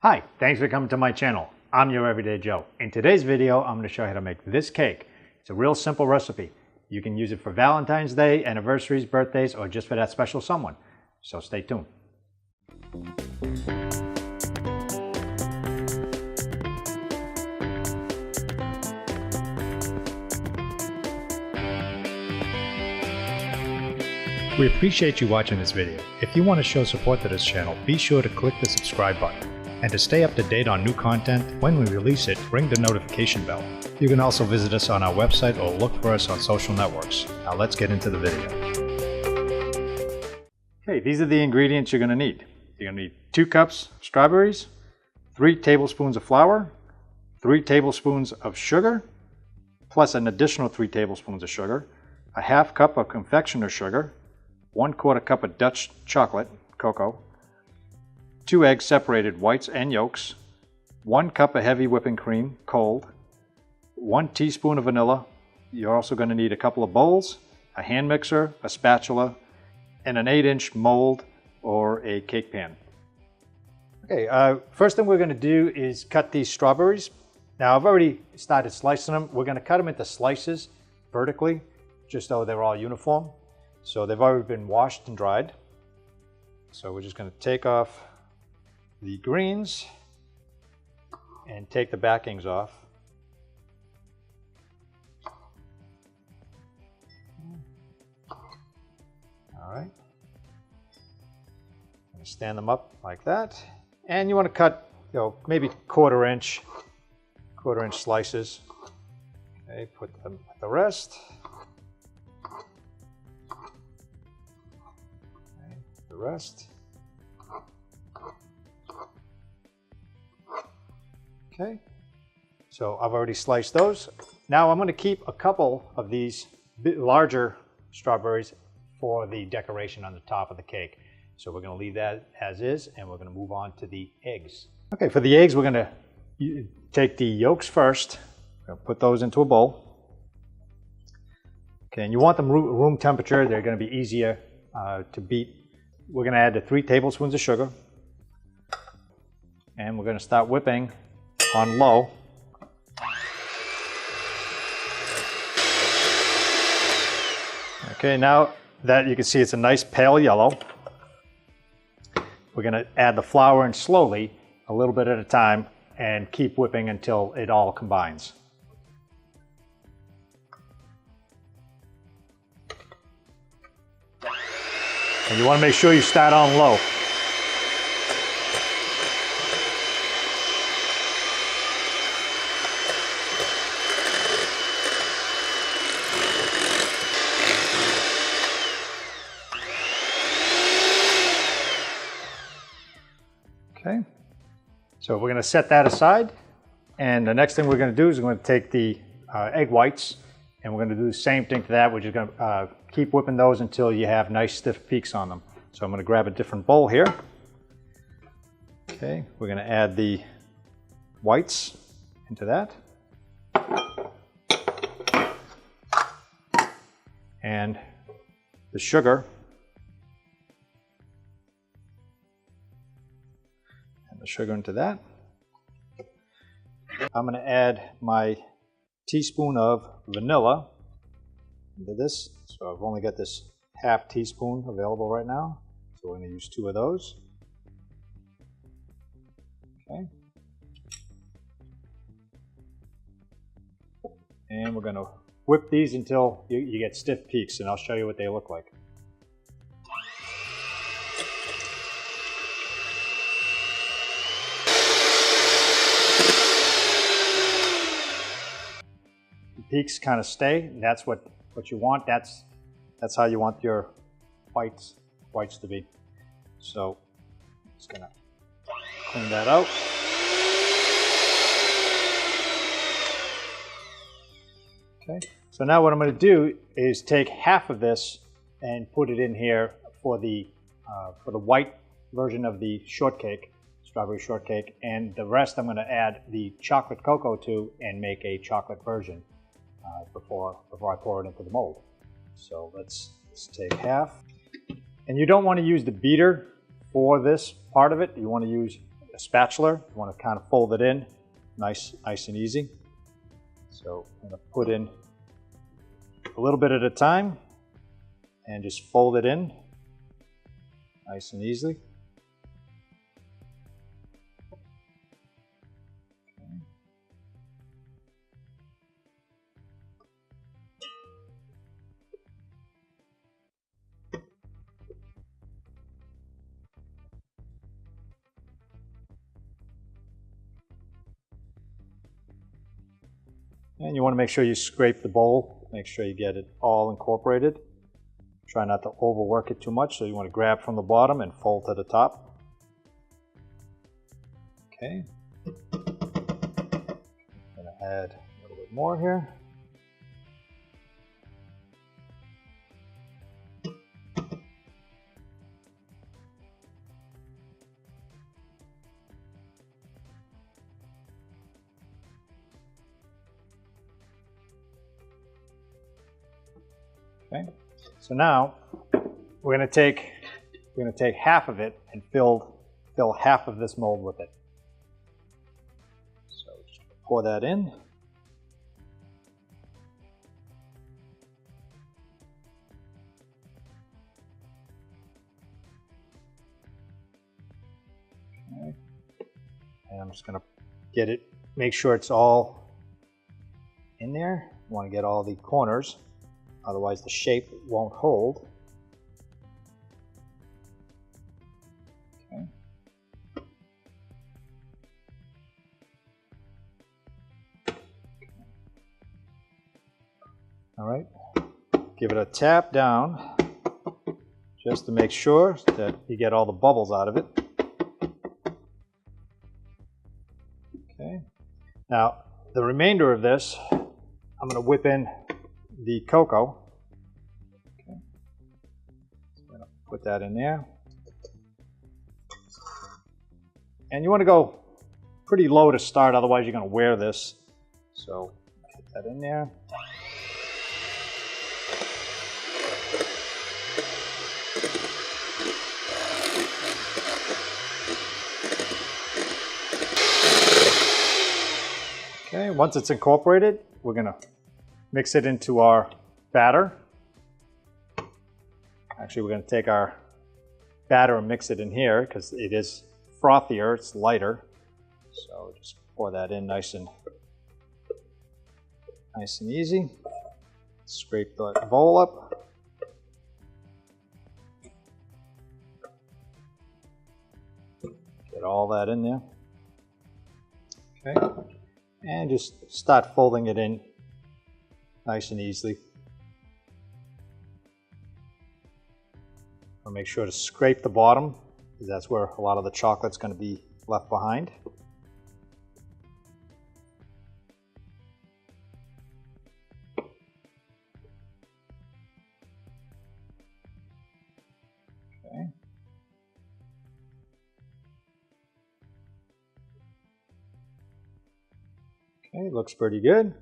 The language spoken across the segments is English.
Hi, thanks for coming to my channel. I'm your Everyday Joe. In today's video, I'm going to show you how to make this cake. It's a real simple recipe. You can use it for Valentine's Day, anniversaries, birthdays, or just for that special someone. So stay tuned. We appreciate you watching this video. If you want to show support to this channel, be sure to click the subscribe button. And to stay up to date on new content, when we release it, ring the notification bell. You can also visit us on our website or look for us on social networks. Now let's get into the video. Okay, these are the ingredients you're going to need. You're going to need 2 cups strawberries, 3 tablespoons of flour, 3 tablespoons of sugar, plus an additional 3 tablespoons of sugar, a half cup of confectioner sugar, 1/4 cup of Dutch chocolate, cocoa, 2 eggs separated whites and yolks, 1 cup of heavy whipping cream, cold, 1 teaspoon of vanilla. You're also going to need a couple of bowls, a hand mixer, a spatula, and an 8-inch mold or a cake pan. Okay, first thing we're going to do is cut these strawberries. Now I've already started slicing them. We're going to cut them into slices vertically, just so they're all uniform. So they've already been washed and dried. So we're just going to take off the greens and take the backings off. All right. I'm going to stand them up like that. And you want to cut, maybe quarter inch slices. Okay, put them at the rest. Rest. Okay, so I've already sliced those. Now I'm going to keep a couple of these larger strawberries for the decoration on the top of the cake. So we're going to leave that as is, and we're going to move on to the eggs. Okay, for the eggs, we're going to take the yolks first. We're going to put those into a bowl. Okay, and you want them room temperature. They're going to be easier to beat. We're going to add the 3 tablespoons of sugar, and we're going to start whipping on low. Okay, now that you can see it's a nice pale yellow, we're going to add the flour in slowly, a little bit at a time, and keep whipping until it all combines. And you want to make sure you start on low. Okay, so we're going to set that aside. And the next thing we're going to do is we're going to take the egg whites, and we're going to do the same thing to that. We're just going to keep whipping those until you have nice stiff peaks on them. So I'm going to grab a different bowl here. Okay, we're going to add the whites into that. And the sugar. And the sugar into that. I'm going to add my teaspoon of vanilla into this. So I've only got this half teaspoon available right now. So we're going to use 2 of those. Okay. And we're going to whip these until you get stiff peaks, and I'll show you what they look like. Peaks kind of stay, and that's what you want. That's how you want your whites to be. So I'm just gonna clean that out. Okay, so now what I'm going to do is take half of this and put it in here for the white version of the shortcake, strawberry shortcake, and the rest I'm going to add the chocolate cocoa to and make a chocolate version before I pour it into the mold. So let's take half. And you don't want to use the beater for this part of it. You want to use a a spatula. You want to kind of fold it in nice and easy. So I'm going to put in a little bit at a time and just fold it in nice and easily. And you want to make sure you scrape the bowl, make sure you get it all incorporated. Try not to overwork it too much, so you want to grab from the bottom and fold to the top. Okay. I'm going to add a little bit more here. Okay, so now we're going to take half of it and fill half of this mold with it. So just pour that in. Okay. And I'm just going to get it, make sure it's all in there. You want to get all the corners. Otherwise the shape won't hold. Okay. All right. Give it a tap down just to make sure that you get all the bubbles out of it. Okay. Now the remainder of this, I'm going to whip in the cocoa. Okay. So I'm going to put that in there. And you want to go pretty low to start, otherwise you're going to wear this. So put that in there. Okay, once it's incorporated, we're going to mix it into our batter. Actually, we're going to take our batter and mix it in here because it is frothier, it's lighter. So just pour that in nice and easy. Scrape the bowl up. Get all that in there. Okay, and just start folding it in nice and easily. I'll make sure to scrape the bottom because that's where a lot of the chocolate's going to be left behind. Okay. Okay, looks pretty good.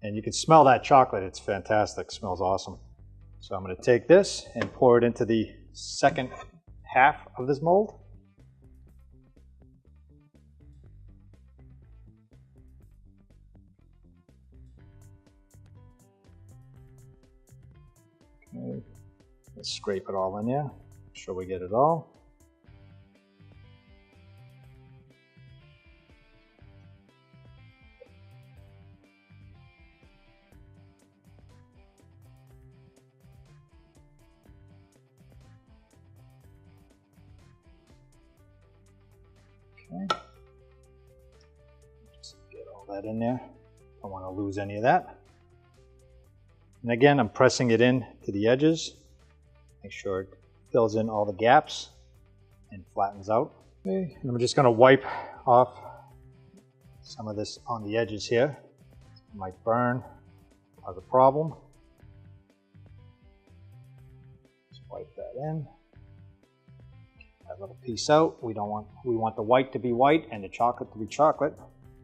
And you can smell that chocolate, it's fantastic, it smells awesome. So I'm going to take this and pour it into the second half of this mold. Okay. Let's scrape it all in there, make sure we get it all. Okay. Just get all that in there. Don't want to lose any of that. And again, I'm pressing it in to the edges. Make sure it fills in all the gaps and flattens out. Okay. And I'm just going to wipe off some of this on the edges here. It might burn, cause a problem. Just wipe that in. That little piece out. We want the white to be white and the chocolate to be chocolate.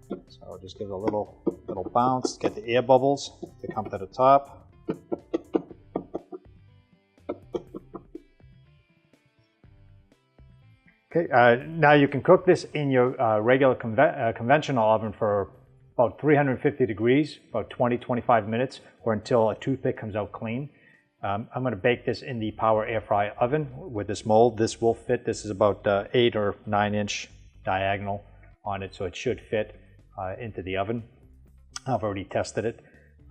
So just give it a little bounce, get the air bubbles to come to the top. Okay, now you can cook this in your regular conventional oven for about 350 degrees, about 20-25 minutes, or until a toothpick comes out clean. I'm going to bake this in the power air fry oven with this mold. This will fit. This is about 8 or 9 inch diagonal on it, so it should fit into the oven. I've already tested it.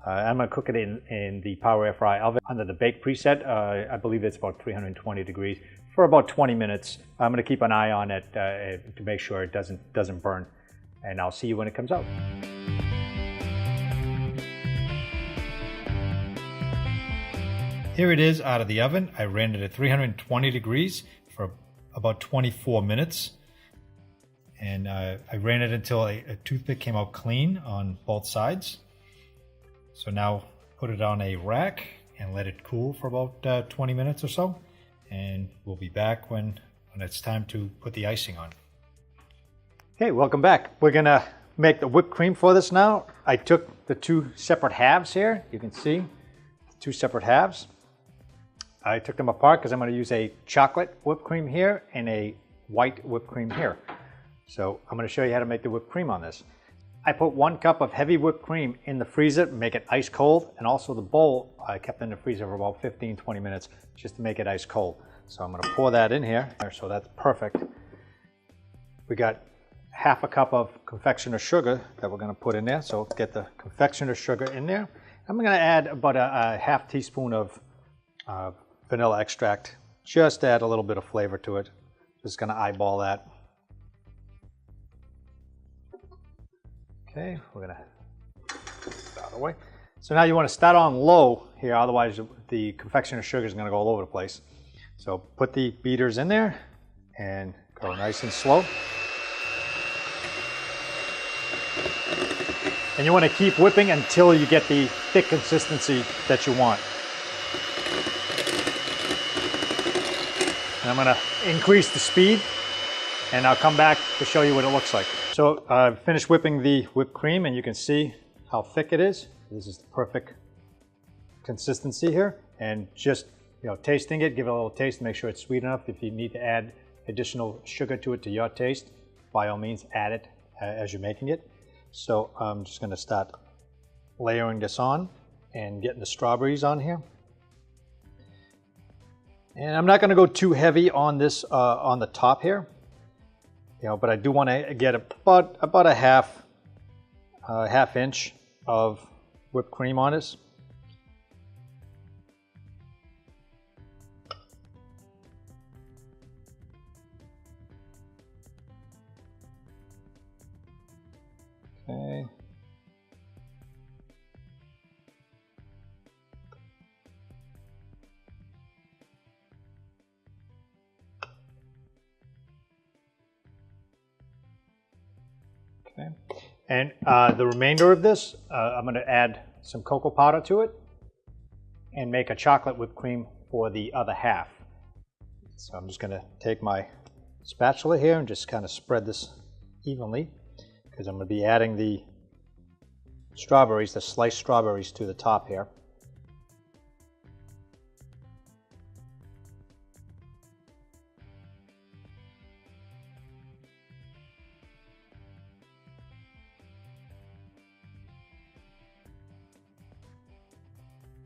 I'm going to cook it in the power air fry oven under the bake preset. I believe it's about 320 degrees for about 20 minutes. I'm going to keep an eye on it to make sure it doesn't burn, and I'll see you when it comes out. Here it is out of the oven. I ran it at 320 degrees for about 24 minutes. And I ran it until a toothpick came out clean on both sides. So now put it on a rack and let it cool for about 20 minutes or so. And we'll be back when it's time to put the icing on. Okay, welcome back. We're gonna make the whipped cream for this now. I took the 2 separate halves here. You can see 2 separate halves. I took them apart because I'm going to use a chocolate whipped cream here and a white whipped cream here. So I'm going to show you how to make the whipped cream on this. I put 1 cup of heavy whipped cream in the freezer, make it ice cold, and also the bowl I kept in the freezer for about 15-20 minutes just to make it ice cold. So I'm going to pour that in here, so that's perfect. We got half a cup of confectioner sugar that we're going to put in there, so get the confectioner sugar in there. I'm going to add about a half teaspoon of vanilla extract, just to add a little bit of flavor to it. Just going to eyeball that. Okay, we're going to put it out of the way. So now you want to start on low here, otherwise the confectioner sugar is going to go all over the place. So put the beaters in there and go nice and slow. And you want to keep whipping until you get the thick consistency that you want. And I'm going to increase the speed, and I'll come back to show you what it looks like. So I've finished whipping the whipped cream, and you can see how thick it is. This is the perfect consistency here. And just, tasting it, give it a little taste, make sure it's sweet enough. If you need to add additional sugar to it to your taste, by all means add it as you're making it. So I'm just going to start layering this on and getting the strawberries on here. And I'm not going to go too heavy on this on the top here, but I do want to get about a half inch of whipped cream on this. Okay. Okay, and the remainder of this, I'm going to add some cocoa powder to it and make a chocolate whipped cream for the other half. So I'm just going to take my spatula here and just kind of spread this evenly, because I'm going to be adding the strawberries, the sliced strawberries, to the top here.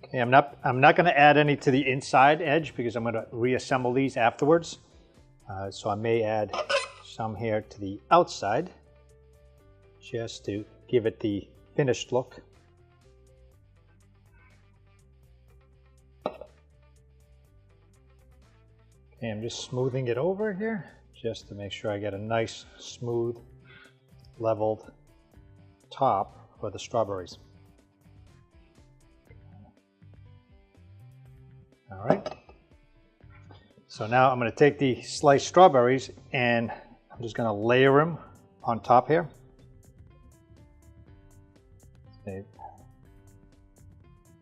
Okay, I'm not going to add any to the inside edge because I'm going to reassemble these afterwards. So I may add some here to the outside just to give it the finished look. Okay, I'm just smoothing it over here just to make sure I get a nice, smooth, leveled top for the strawberries. All right, so now I'm going to take the sliced strawberries and I'm just going to layer them on top here. Okay.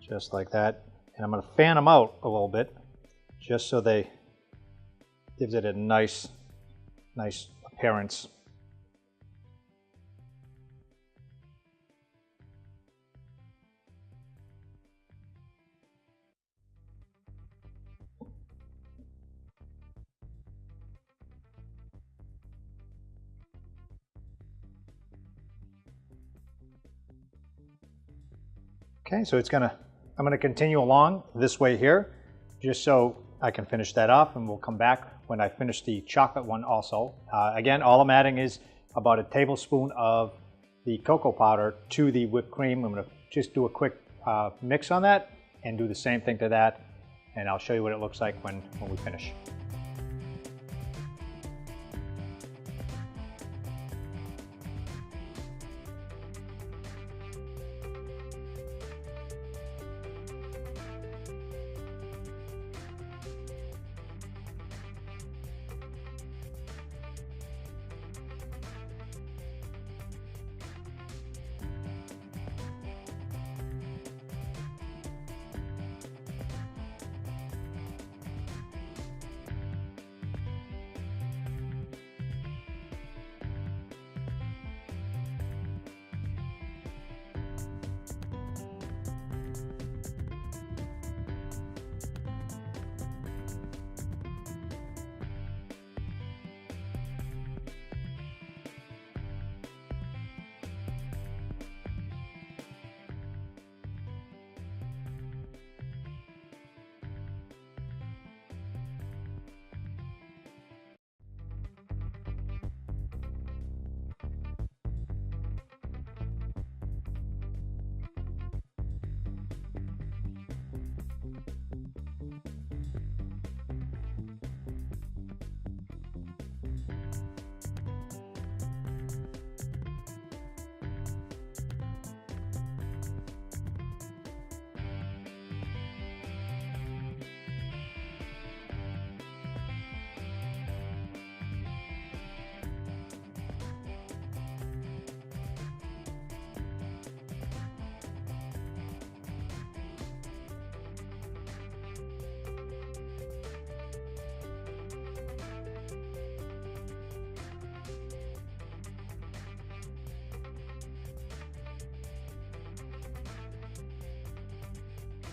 Just like that, and I'm going to fan them out a little bit just so they gives it a nice appearance. Okay, so I'm gonna continue along this way here, just so I can finish that off, and we'll come back when I finish the chocolate one also. Again, all I'm adding is about a tablespoon of the cocoa powder to the whipped cream. I'm gonna just do a quick mix on that and do the same thing to that, and I'll show you what it looks like when we finish.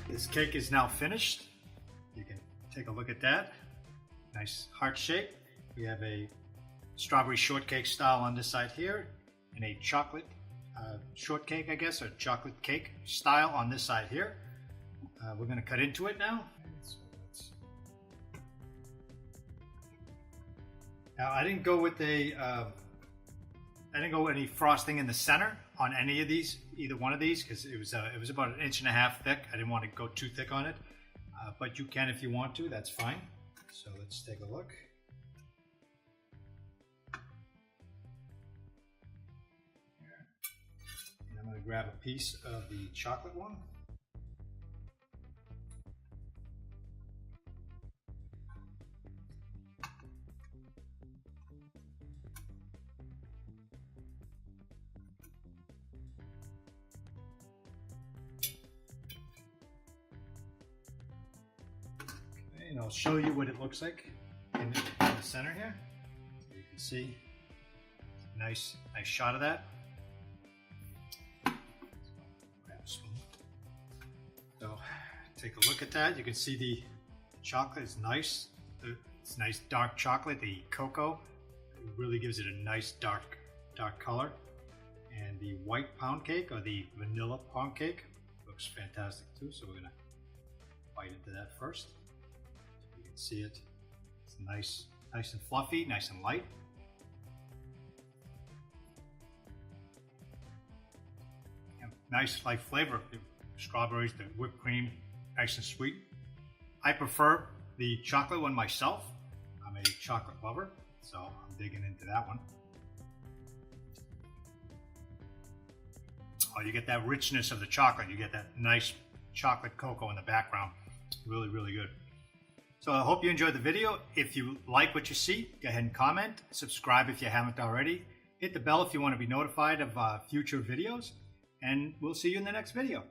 This cake is now finished. You can take a look at that. Nice heart shape. We have a strawberry shortcake style on this side here, and a chocolate shortcake, I guess, or chocolate cake style on this side here. We're going to cut into it now. Now I didn't go with any frosting in the center on any of these, either one of these, because it was about 1.5 inches thick. I didn't want to go too thick on it, but you can if you want to. That's fine. So let's take a look. And I'm going to grab a piece of the chocolate one. And I'll show you what it looks like in the center here. So you can see, nice shot of that. Grab a spoon. So take a look at that. You can see the chocolate is nice. It's nice dark chocolate. The cocoa really gives it a nice dark color. And the white pound cake, or the vanilla pound cake, looks fantastic too. So we're gonna bite into that first. See it. It's nice and fluffy, nice and light. And nice light flavor. The strawberries, the whipped cream, nice and sweet. I prefer the chocolate one myself. I'm a chocolate lover, so I'm digging into that one. Oh, you get that richness of the chocolate. You get that nice chocolate cocoa in the background. Really, really good. So I hope you enjoyed the video. If you like what you see, go ahead and comment. Subscribe if you haven't already. Hit the bell if you want to be notified of future videos. And we'll see you in the next video.